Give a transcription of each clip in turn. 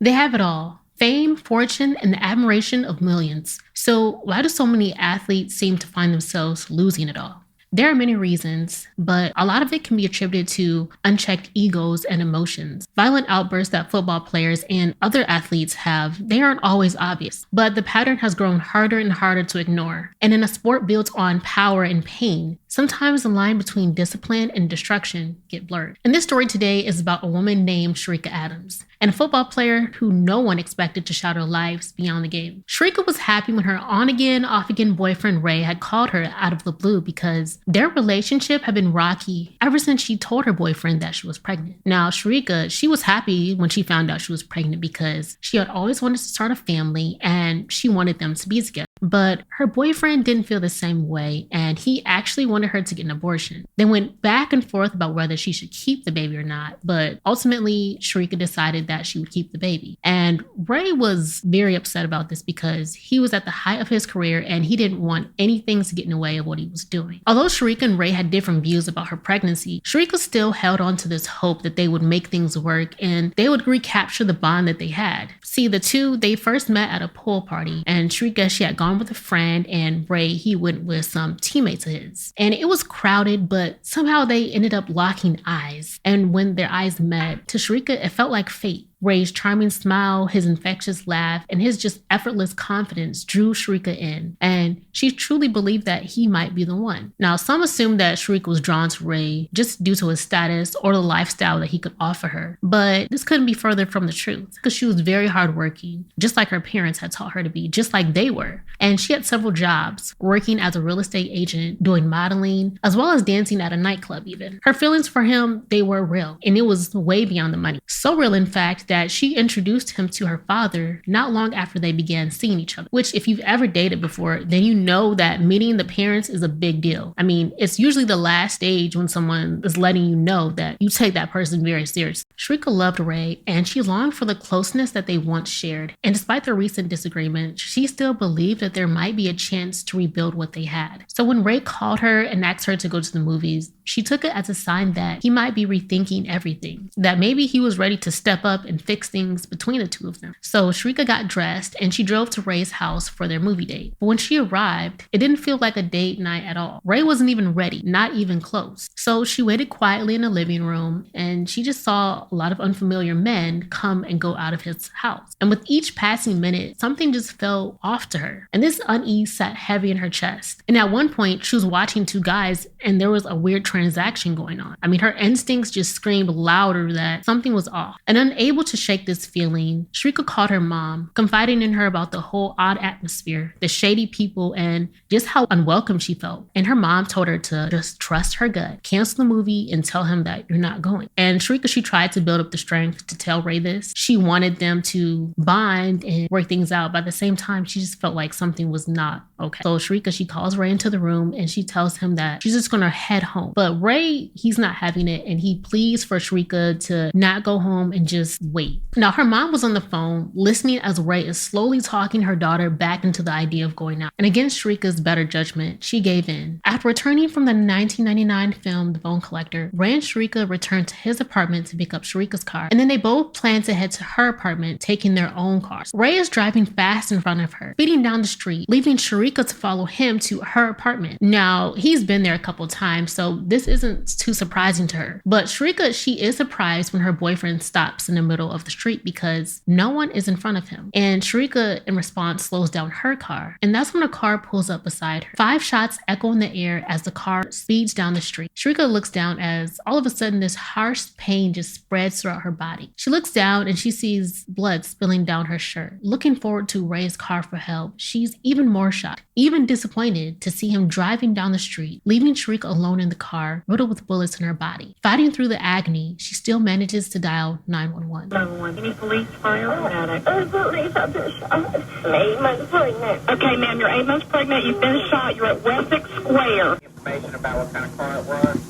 They have it all: fame, fortune, and the admiration of millions. So, why do so many athletes seem to find themselves losing it all? There are many reasons, but a lot of it can be attributed to unchecked egos and emotions. Violent outbursts that football players and other athletes have, they aren't always obvious, but the pattern has grown harder and harder to ignore. And in a sport built on power and pain, sometimes the line between discipline and destruction get blurred. And this story today is about a woman named Sharika Adams, and a football player who no one expected to shatter lives beyond the game. Sharika was happy when her on-again, off-again boyfriend Ray had called her out of the blue because their relationship had been rocky ever since she told her boyfriend that she was pregnant. Now, Sharika, she was happy when she found out she was pregnant because she had always wanted to start a family and she wanted them to be together. But her boyfriend didn't feel the same way, and he actually wanted her to get an abortion. They went back and forth about whether she should keep the baby or not, but ultimately, Sharika decided that she would keep the baby. And Ray was very upset about this because he was at the height of his career and he didn't want anything to get in the way of what he was doing. Although Sharika and Ray had different views about her pregnancy, Sharika still held on to this hope that they would make things work and they would recapture the bond that they had. See, the two, they first met at a pool party, and Sharika, she had gone with a friend, and Ray, he went with some teammates of his. And it was crowded, but somehow they ended up locking eyes. And when their eyes met, to Sharika, it felt like fate. Ray's charming smile, his infectious laugh, and his just effortless confidence drew Sharika in, and she truly believed that he might be the one. Now, some assume that Sharika was drawn to Ray just due to his status or the lifestyle that he could offer her, but this couldn't be further from the truth because she was very hardworking, just like her parents had taught her to be, just like they were. And she had several jobs, working as a real estate agent, doing modeling, as well as dancing at a nightclub even. Her feelings for him, they were real, and it was way beyond the money. So real, in fact, that she introduced him to her father not long after they began seeing each other, which if you've ever dated before, then you know that meeting the parents is a big deal. I mean, it's usually the last stage when someone is letting you know that you take that person very seriously. Sharika loved Ray, and she longed for the closeness that they once shared. And despite their recent disagreement, she still believed that there might be a chance to rebuild what they had. So when Ray called her and asked her to go to the movies, she took it as a sign that he might be rethinking everything, that maybe he was ready to step up and fix things between the two of them. So Sharika got dressed and she drove to Ray's house for their movie date. But when she arrived, it didn't feel like a date night at all. Ray wasn't even ready, not even close. So she waited quietly in the living room and she just saw a lot of unfamiliar men come and go out of his house. And with each passing minute, something just felt off to her. And this unease sat heavy in her chest. And at one point, she was watching two guys and there was a weird transaction going on. I mean, her instincts just screamed louder that something was off. And unable to shake this feeling, Sharika called her mom, confiding in her about the whole odd atmosphere, the shady people, and just how unwelcome she felt. And her mom told her to just trust her gut, cancel the movie, and tell him that you're not going. And Sharika, she tried to build up the strength to tell Ray this. She wanted them to bond and work things out, but at the same time, she just felt like something was not okay. So Sharika, she calls Ray into the room and she tells him that she's just gonna head home. But Ray, he's not having it, and he pleads for Sharika to not go home and just wait. Now, her mom was on the phone listening as Ray is slowly talking her daughter back into the idea of going out. And against Sharika's better judgment, she gave in. After returning from the 1999 film The Bone Collector, Ray and Sharika returned to his apartment to pick up Sharika's car, and then they both planned to head to her apartment, taking their own cars. Ray is driving fast in front of her, speeding down the street, leaving Sharika to follow him to her apartment. Now, he's been there a couple times, so this isn't too surprising to her. But Sharika, she is surprised when her boyfriend stops in the middle of the street because no one is in front of him. And Sharika, in response, slows down her car. And that's when a car pulls up beside her. 5 shots echo in the air as the car speeds down the street. Sharika looks down as all of a sudden this harsh pain just spreads throughout her body. She looks down and she sees blood spilling down her shirt. Looking forward to Ray's car for help, she's even more shocked, even disappointed to see him driving down the street, leaving Sharika alone in the car, riddled with bullets in her body. Fighting through the agony, she still manages to dial 911. 911. Any police, fire, or medic? Police, I've been shot. I'm 8 months pregnant. Okay, ma'am, you're 8 months pregnant. You've been shot. You're at Wessex Square. Information about what kind of car it was?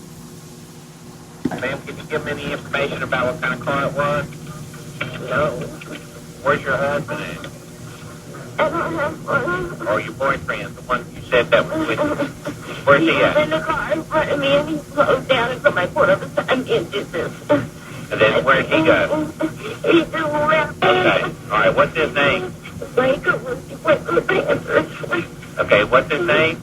Ma'am, can you give me any information about what kind of car it was? No. Where's your husband at? I don't have one. Or your boyfriend, the one you said that was with you? Where's he He was at? in the car in front of me and he slowed down and put my foot over the side and did this. And then where'd he go? He threw around. Okay. All right. What's his name? Ray Carruth. He went to the Panthers. Okay. What's his name?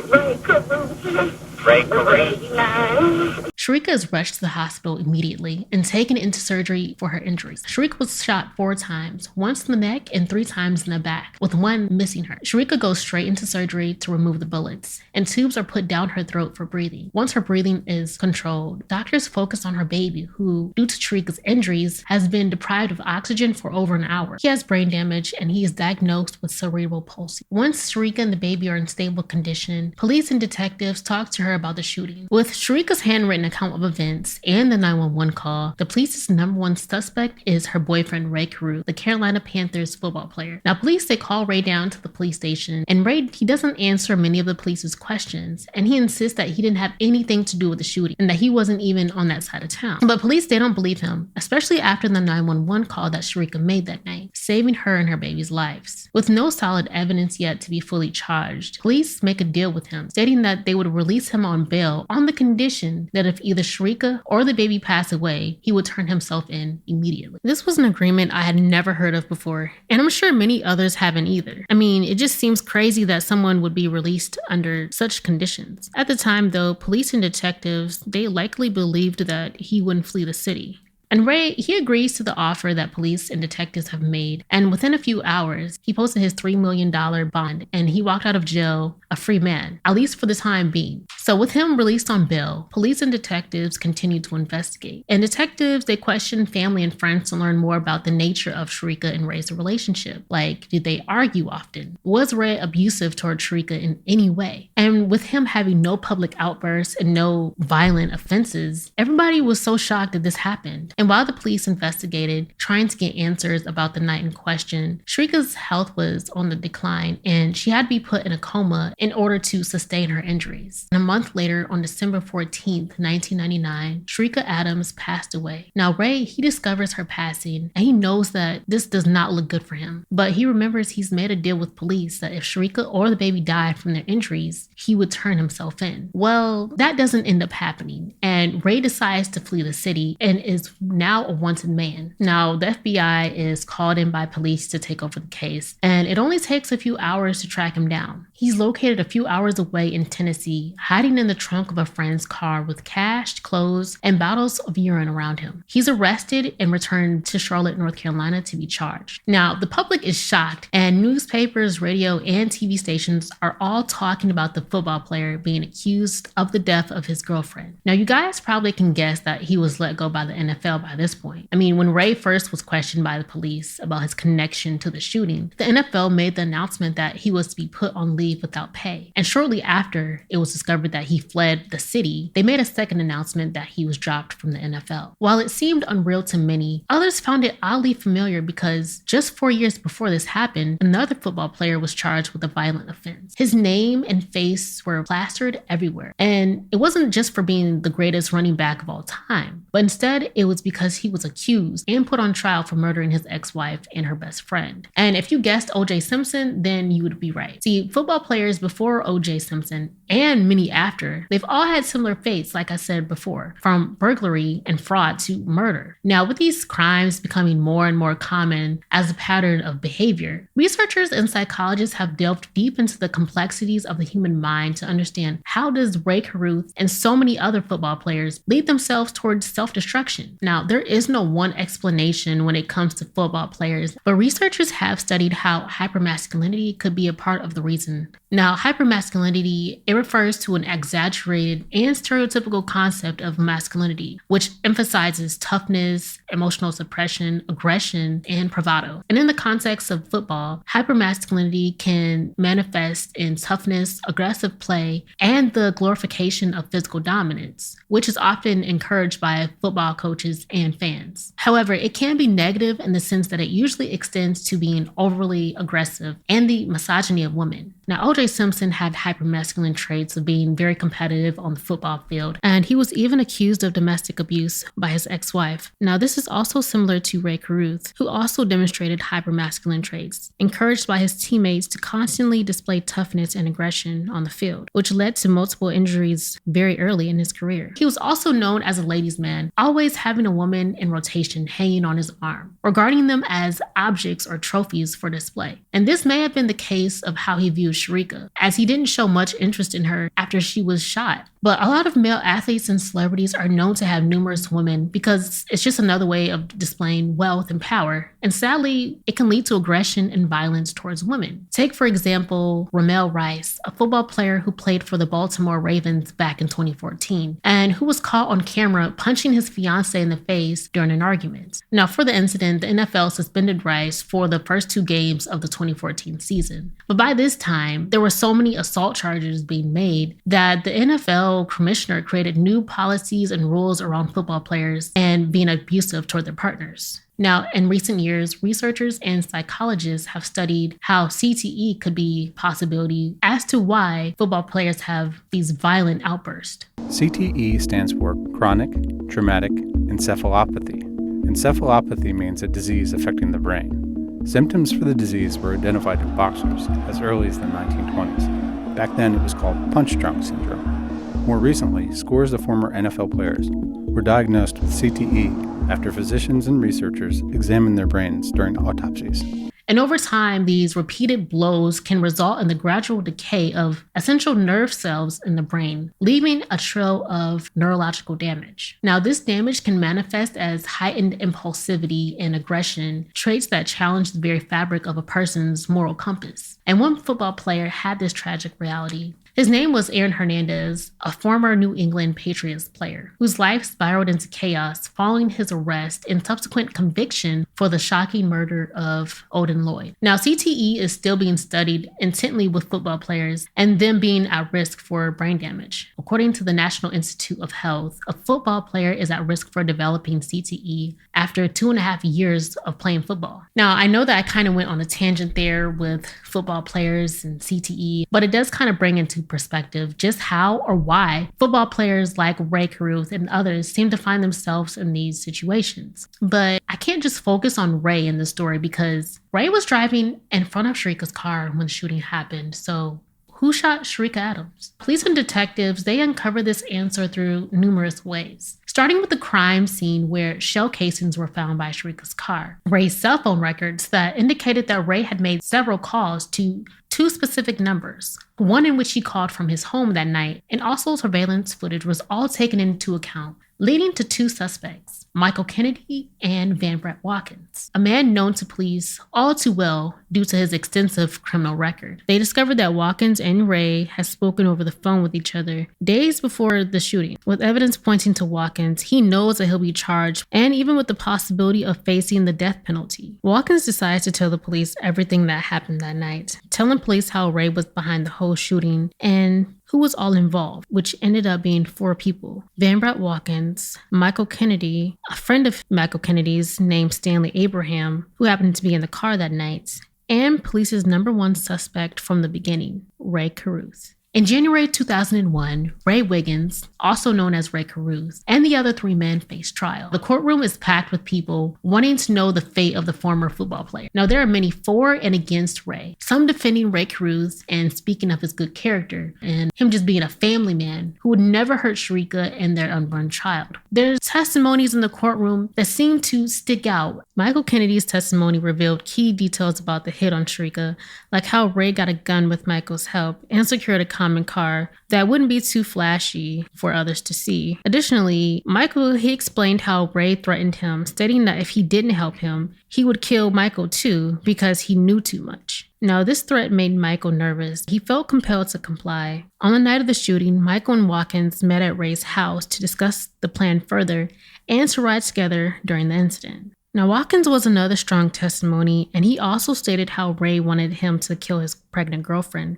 Ray Carruth. Ray Carruth. 89. Sharika is rushed to the hospital immediately and taken into surgery for her injuries. Sharika was shot 4 times, once in the neck and 3 times in the back, with one missing her. Sharika goes straight into surgery to remove the bullets, and tubes are put down her throat for breathing. Once her breathing is controlled, doctors focus on her baby, who, due to Sharika's injuries, has been deprived of oxygen for over an hour. He has brain damage, and he is diagnosed with cerebral palsy. Once Sharika and the baby are in stable condition, police and detectives talk to her about the shooting. With Sharika's handwritten account of events and the 911 call, the police's number one suspect is her boyfriend Ray Carruth, the Carolina Panthers football player. Now, police, they call Ray down to the police station, and Ray, he doesn't answer many of the police's questions, and he insists that he didn't have anything to do with the shooting and that he wasn't even on that side of town. But police, they don't believe him, especially after the 911 call that Sharika made that night, saving her and her baby's lives. With no solid evidence yet to be fully charged, police make a deal with him, stating that they would release him on bail on the condition that if either Sharika or the baby passed away, he would turn himself in immediately. This was an agreement I had never heard of before, and I'm sure many others haven't either. I mean, it just seems crazy that someone would be released under such conditions. At the time, though, police and detectives, they likely believed that he wouldn't flee the city. And Ray, he agrees to the offer that police and detectives have made, and within a few hours, he posted his $3 million bond, and he walked out of jail a free man, at least for the time being. So with him released on bail, police and detectives continue to investigate. And detectives, they question family and friends to learn more about the nature of Sharika and Ray's relationship. Like, did they argue often? Was Ray abusive toward Sharika in any way? And with him having no public outbursts and no violent offenses, everybody was so shocked that this happened. And while the police investigated, trying to get answers about the night in question, Sharika's health was on the decline, and she had to be put in a coma in order to sustain her injuries. And a month later, on December 14th, 1999, Sharika Adams passed away. Now, Ray, he discovers her passing, and he knows that this does not look good for him. But he remembers he's made a deal with police that if Sharika or the baby died from their injuries, he would turn himself in. Well, that doesn't end up happening, and Ray decides to flee the city and is now a wanted man. Now, the FBI is called in by police to take over the case, and it only takes a few hours to track him down. He's located a few hours away in Tennessee, hiding in the trunk of a friend's car with cash, clothes, and bottles of urine around him. He's arrested and returned to Charlotte, North Carolina to be charged. Now, the public is shocked, and newspapers, radio, and TV stations are all talking about the football player being accused of the death of his girlfriend. Now, you guys probably can guess that he was let go by the NFL by this point. I mean, when Ray first was questioned by the police about his connection to the shooting, the NFL made the announcement that he was to be put on leave without pay. And shortly after it was discovered that he fled the city, they made a second announcement that he was dropped from the NFL. While it seemed unreal to many, others found it oddly familiar because just 4 years before this happened, another football player was charged with a violent offense. His name and face were plastered everywhere. And it wasn't just for being the greatest running back of all time, but instead it was because he was accused and put on trial for murdering his ex-wife and her best friend. And if you guessed O.J. Simpson, then you would be right. See, football players before O.J. Simpson and many after, they've all had similar fates, like I said before, from burglary and fraud to murder. Now, with these crimes becoming more and more common as a pattern of behavior, researchers and psychologists have delved deep into the complexities of the human mind to understand how does Ray Carruth and so many other football players lead themselves towards self-destruction. Now, there is no one explanation when it comes to football players, but researchers have studied how hypermasculinity could be a part of the reason. Now, hypermasculinity, it refers to an exaggerated and stereotypical concept of masculinity, which emphasizes toughness, emotional suppression, aggression, and bravado. And in the context of football, hypermasculinity can manifest in toughness, aggressive play, and the glorification of physical dominance, which is often encouraged by football coaches and fans. However, it can be negative in the sense that it usually extends to being overly aggressive and the misogyny of women. Now, O.J. Simpson Simpson had hypermasculine traits of being very competitive on the football field, and he was even accused of domestic abuse by his ex-wife. Now, this is also similar to Ray Carruth, who also demonstrated hypermasculine traits, encouraged by his teammates to constantly display toughness and aggression on the field, which led to multiple injuries very early in his career. He was also known as a ladies' man, always having a woman in rotation hanging on his arm, regarding them as objects or trophies for display. And this may have been the case of how he viewed Sharika, as he didn't show much interest in her after she was shot. But a lot of male athletes and celebrities are known to have numerous women because it's just another way of displaying wealth and power. And sadly, it can lead to aggression and violence towards women. Take, for example, Ramel Rice, a football player who played for the Baltimore Ravens back in 2014, and who was caught on camera punching his fiancée in the face during an argument. Now, for the incident, the NFL suspended Rice for the first 2 games of the 2014 season. But by this time, there were so many assault charges being made that the NFL commissioner created new policies and rules around football players and being abusive toward their partners. Now, in recent years, researchers and psychologists have studied how CTE could be a possibility as to why football players have these violent outbursts. CTE stands for Chronic Traumatic Encephalopathy. Encephalopathy means a disease affecting the brain. Symptoms for the disease were identified in boxers as early as the 1920s. Back then, it was called punch-drunk syndrome. More recently, scores of former NFL players were diagnosed with CTE after physicians and researchers examined their brains during autopsies. And over time, these repeated blows can result in the gradual decay of essential nerve cells in the brain, leaving a trail of neurological damage. Now, this damage can manifest as heightened impulsivity and aggression, traits that challenge the very fabric of a person's moral compass. And one football player had this tragic reality. His name was Aaron Hernandez, a former New England Patriots player, whose life spiraled into chaos following his arrest and subsequent conviction for the shocking murder of Odin Lloyd. Now, CTE is still being studied intently with football players and them being at risk for brain damage. According to the National Institute of Health, a football player is at risk for developing CTE after 2.5 years of playing football. Now, I know that I kind of went on a tangent there with football players and CTE, but it does kind of bring into perspective just how or why football players like Ray Carruth and others seem to find themselves in these situations. But I can't just focus on Ray in this story because Ray was driving in front of Sharika's car when the shooting happened. So who shot Sharika Adams? Police and detectives, they uncover this answer through numerous ways. Starting with the crime scene where shell casings were found by Sharika's car. Ray's cell phone records that indicated that Ray had made several calls to 2 specific numbers, one in which he called from his home that night, and also surveillance footage was all taken into account, leading to 2 suspects, Michael Kennedy and Van Brett Watkins, a man known to police all too well due to his extensive criminal record. They discovered that Watkins and Ray had spoken over the phone with each other days before the shooting, with evidence pointing to Watkins. He knows that he'll be charged, and even with the possibility of facing the death penalty. Watkins decides to tell the police everything that happened that night, telling police how Ray was behind the whole shooting and who was all involved, which ended up being 4 people. Van Brett Watkins, Michael Kennedy, a friend of Michael Kennedy's named Stanley Abraham, who happened to be in the car that night, and police's number 1 suspect from the beginning, Ray Carruth. In January 2001, Ray Wiggins, also known as Ray Carruth, and the other 3 men faced trial. The courtroom is packed with people wanting to know the fate of the former football player. Now, there are many for and against Ray, some defending Ray Carruth and speaking of his good character and him just being a family man who would never hurt Sharika and their unborn child. There's testimonies in the courtroom that seem to stick out. Michael Kennedy's testimony revealed key details about the hit on Sharika, like how Ray got a gun with Michael's help and secured a common car that wouldn't be too flashy for others to see. Additionally, Michael, he explained how Ray threatened him, stating that if he didn't help him, he would kill Michael too because he knew too much. Now, this threat made Michael nervous. He felt compelled to comply. On the night of the shooting, Michael and Watkins met at Ray's house to discuss the plan further and to ride together during the incident. Now, Watkins was another strong testimony, and he also stated how Ray wanted him to kill his pregnant girlfriend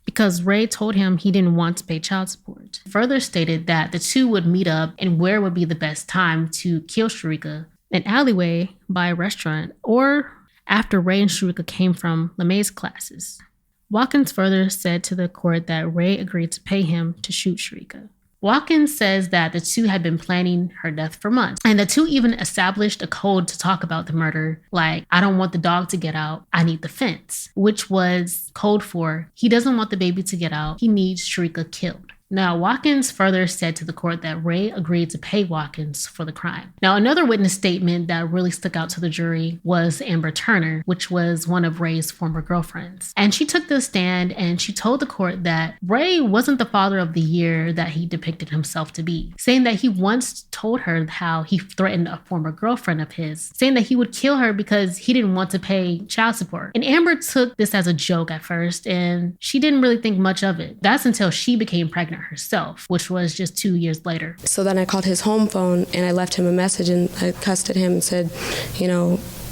because Ray told him he didn't want to pay child support. Further stated that the 2 would meet up and where would be the best time to kill Sharika, an alleyway by a restaurant, or after Ray and Sharika came from LeMay's classes. Watkins further said to the court that Ray agreed to pay him to shoot Sharika. Watkins says that the two had been planning her death for months, and the two even established a code to talk about the murder, like, I don't want the dog to get out, I need the fence, which was code for he doesn't want the baby to get out, he needs Sharika killed. Now, Watkins further said to the court that Ray agreed to pay Watkins for the crime. Now, another witness statement that really stuck out to the jury was Amber Turner, which was one of Ray's former girlfriends. And she took the stand and she told the court that Ray wasn't the father of the year that he depicted himself to be, saying that he once told her how he threatened a former girlfriend of his, saying that he would kill her because he didn't want to pay child support. And Amber took this as a joke at first, and she didn't really think much of it. That's until she became pregnant herself, which was just 2 years later. So then I called his home phone and I left him a message and I cussed at him and said,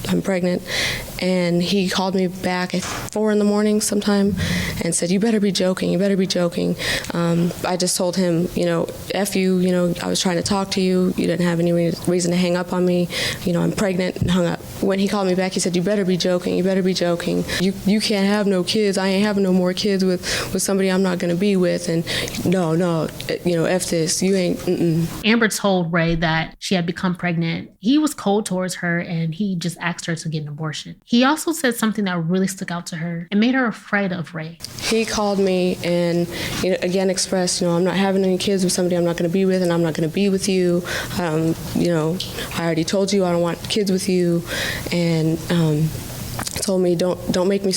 I'm pregnant. And he called me back at 4 a.m. sometime and said, you better be joking, you better be joking. I just told him, F you, I was trying to talk to you, you didn't have any reason to hang up on me, I'm pregnant, and hung up. When he called me back, he said, you better be joking, you better be joking. You can't have no kids, I ain't having no more kids with somebody I'm not gonna be with, and no, F this, you ain't, Amber told Ray that she had become pregnant. He was cold towards her and he just asked her to get an abortion. He also said something that really stuck out to her and made her afraid of Ray. He called me and again expressed, I'm not having any kids with somebody I'm not going to be with, and I'm not going to be with you. I already told you I don't want kids with you, and told me don't make me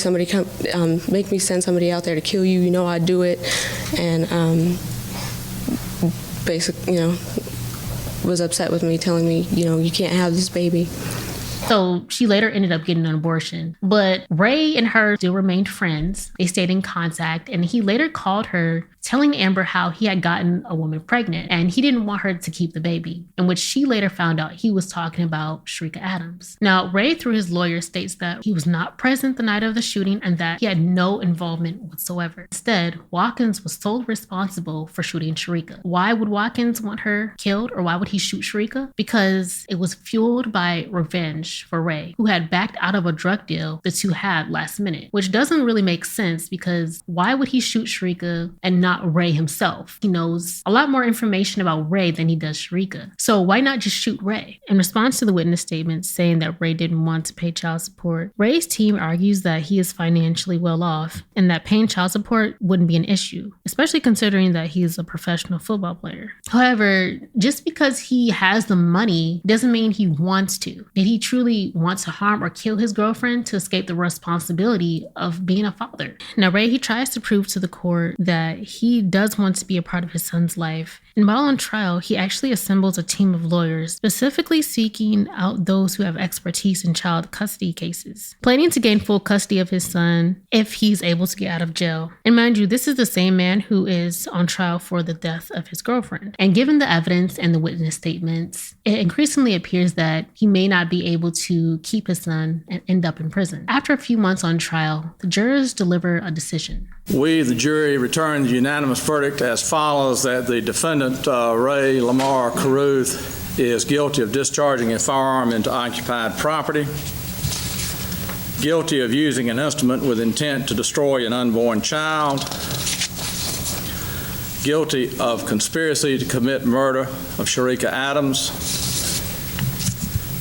make me send somebody out there to kill you. I'd do it, and basically, was upset with me, telling me, you can't have this baby. So she later ended up getting an abortion. But Ray and her still remained friends. They stayed in contact, and he later called her telling Amber how he had gotten a woman pregnant and he didn't want her to keep the baby, in which she later found out he was talking about Sharika Adams. Now, Ray, through his lawyer, states that he was not present the night of the shooting and that he had no involvement whatsoever. Instead, Watkins was solely responsible for shooting Sharika. Why would Watkins want her killed, or why would he shoot Sharika? Because it was fueled by revenge for Ray, who had backed out of a drug deal the two had last minute, which doesn't really make sense because why would he shoot Sharika and not Ray himself? He knows a lot more information about Ray than he does Sharika. So why not just shoot Ray? In response to the witness statements saying that Ray didn't want to pay child support, Ray's team argues that he is financially well off and that paying child support wouldn't be an issue, especially considering that he is a professional football player. However, just because he has the money doesn't mean he wants to. Did he truly want to harm or kill his girlfriend to escape the responsibility of being a father? Now, Ray, he tries to prove to the court that he does want to be a part of his son's life. And while on trial, he actually assembles a team of lawyers, specifically seeking out those who have expertise in child custody cases, planning to gain full custody of his son if he's able to get out of jail. And mind you, this is the same man who is on trial for the death of his girlfriend. And given the evidence and the witness statements, it increasingly appears that he may not be able to keep his son and end up in prison. After a few months on trial, the jurors deliver a decision. We, the jury, return the unanimous verdict as follows: that the defendant, Ray Lamar Carruth, is guilty of discharging a firearm into occupied property, guilty of using an instrument with intent to destroy an unborn child, guilty of conspiracy to commit murder of Sharika Adams,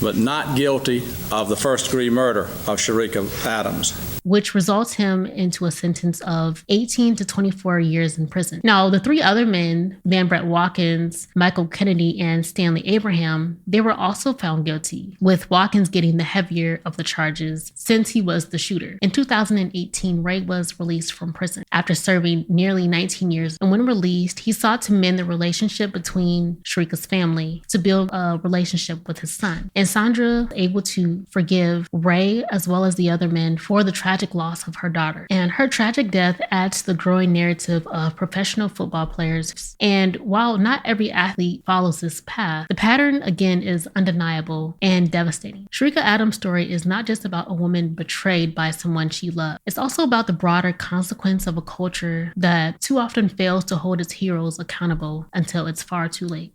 but not guilty of the first-degree murder of Sharika Adams, which results him into a sentence of 18 to 24 years in prison. Now, the three other men, Van Brett Watkins, Michael Kennedy, and Stanley Abraham, they were also found guilty, with Watkins getting the heavier of the charges since he was the shooter. In 2018, Ray was released from prison after serving nearly 19 years, and when released, he sought to mend the relationship between Sharika's family to build a relationship with his son. And Sandra was able to forgive Ray as well as the other men for the tragic loss of her daughter. And her tragic death adds to the growing narrative of professional football players. And while not every athlete follows this path, the pattern again is undeniable and devastating. Sharika Adams' story is not just about a woman betrayed by someone she loved. It's also about the broader consequence of a culture that too often fails to hold its heroes accountable until it's far too late.